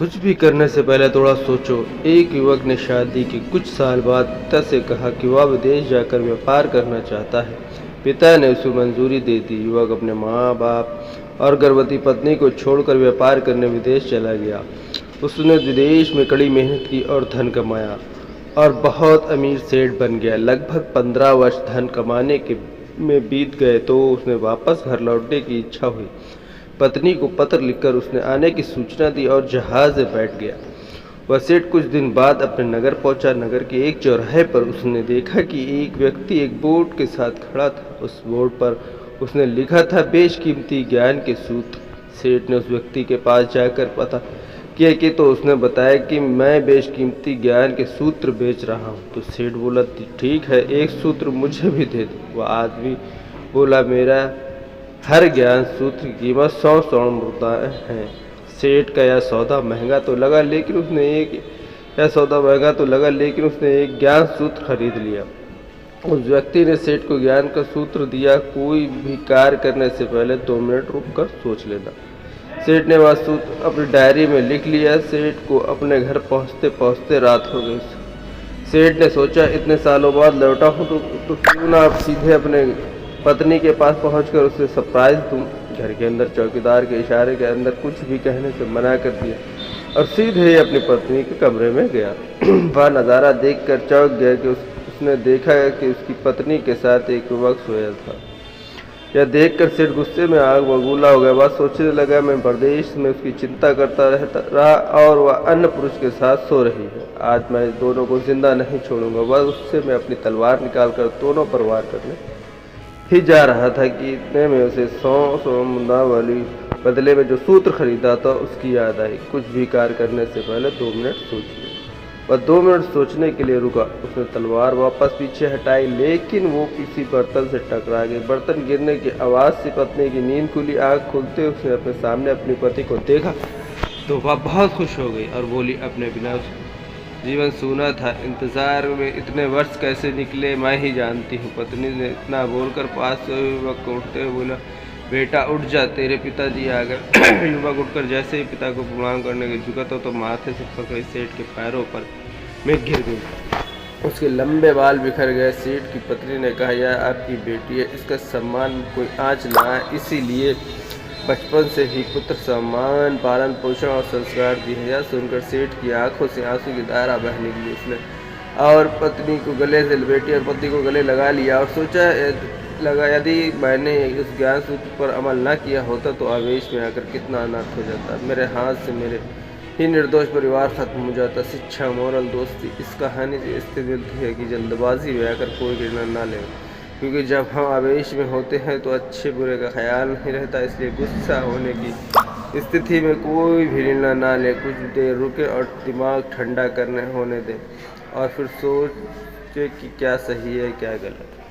कुछ भी करने से पहले थोड़ा सोचो। एक युवक ने शादी के कुछ साल बाद पिता से कहा कि वह विदेश जाकर व्यापार करना चाहता है। पिता ने उसे मंजूरी दे दी। युवक अपने माँ बाप और गर्भवती पत्नी को छोड़कर व्यापार करने विदेश चला गया। उसने विदेश में कड़ी मेहनत की और धन कमाया और बहुत अमीर सेठ बन गया। लगभग 15 वर्ष धन कमाने के में बीत गए तो उसने वापस घर लौटने की इच्छा हुई। पत्नी को पत्र लिखकर उसने आने की सूचना दी और जहाज में बैठ गया। वह सेठ कुछ दिन बाद अपने नगर पहुंचा। नगर के एक चौराहे पर उसने देखा कि एक व्यक्ति एक बोर्ड के साथ खड़ा था। उस बोर्ड पर उसने लिखा था बेशकीमती ज्ञान के सूत्र। सेठ ने उस व्यक्ति के पास जाकर पता किया कि तो उसने बताया कि मैं बेशकीमती ज्ञान के सूत्र बेच रहा हूँ। तो सेठ बोला ठीक है, एक सूत्र मुझे भी दे दो। वह आदमी बोला मेरा हर ज्ञान सूत्र की कीमत 100 स्वर्ण मुद्राएं हैं। सेठ का यह सौदा महंगा तो लगा लेकिन उसने एक ज्ञान सूत्र खरीद लिया। उस व्यक्ति ने सेठ को ज्ञान का सूत्र दिया, कोई भी कार्य करने से पहले 2 मिनट रुककर सोच लेना। सेठ ने वह सूत्र अपनी डायरी में लिख लिया। सेठ को अपने घर पहुंचते पहुंचते रात हो गई। सेठ ने सोचा इतने सालों बाद लौटा हूँ तो क्यों ना अब सीधे अपने पत्नी के पास पहुंचकर उसे सरप्राइज दूं। घर के अंदर चौकीदार के इशारे के अंदर कुछ भी कहने से मना कर दिया और सीधे ही अपनी पत्नी के कमरे में गया। वह नज़ारा देखकर चौंक गया कि उसने देखा कि उसकी पत्नी के साथ एक युवक सोया था। यह देखकर सेठ गुस्से में आग बबूला हो गया। वह सोचने लगा मैं परदेश में उसकी चिंता करता रहा और वह अन्य पुरुष के साथ सो रही है। आज मैं दोनों को जिंदा नहीं छोड़ूंगा। वह उससे मैं अपनी तलवार निकालकर दोनों पर वार करने ही जा रहा था कि इतने में उसे 100 मुद्रा वाली बदले में जो सूत्र खरीदा था उसकी याद आई। कुछ भी कार्य करने से पहले 2 मिनट सोच लो। वह 2 मिनट सोचने के लिए रुका। उसने तलवार वापस पीछे हटाई लेकिन वो किसी बर्तन से टकरा गई। बर्तन गिरने की आवाज़ से पत्नी की नींद खुली। आँख खुलते उसने अपने सामने अपने पति को देखा तो वह बहुत खुश हो गई और बोली अपने बिना जीवन सूना था, इंतजार में इतने वर्ष कैसे निकले मैं ही जानती हूँ। पत्नी ने इतना बोलकर पास से युवक को उठते हुए बोला बेटा उठ जा, तेरे पिताजी आ गए। युवक उठकर जैसे ही पिता को प्रणाम करने के झुका तो माथे से पकड़ी सेठ के पैरों पर में गिर गई। उसके लंबे बाल बिखर गए। सेठ की पत्नी ने कहा यह आपकी बेटी है, इसका सम्मान कोई आँच ना है, इसीलिए बचपन से ही पुत्र सम्मान पालन पोषण और संस्कार दिए हैं। यह सुनकर सेठ की आंखों से आंसू की धारा बह निकली। उसने और पत्नी को गले से लपेटी और पति को गले लगा लिया और सोचा लगा यदि मैंने उस ज्ञान सूत्र पर अमल न किया होता तो आवेश में आकर कितना अनर्थ हो जाता। मेरे हाथ से मेरे ही निर्दोष परिवार खत्म हो जाता। शिक्षा मोरल दोस्ती इस कहानी से इससे मिलती है कि जल्दबाजी में आकर कोई निर्णय न ले, क्योंकि जब हम आवेश में होते हैं तो अच्छे बुरे का ख्याल नहीं रहता। इसलिए गुस्सा होने की स्थिति में कोई भी निर्णय ना ले। कुछ देर रुके और दिमाग ठंडा करने होने दें और फिर सोचे कि क्या सही है क्या गलत।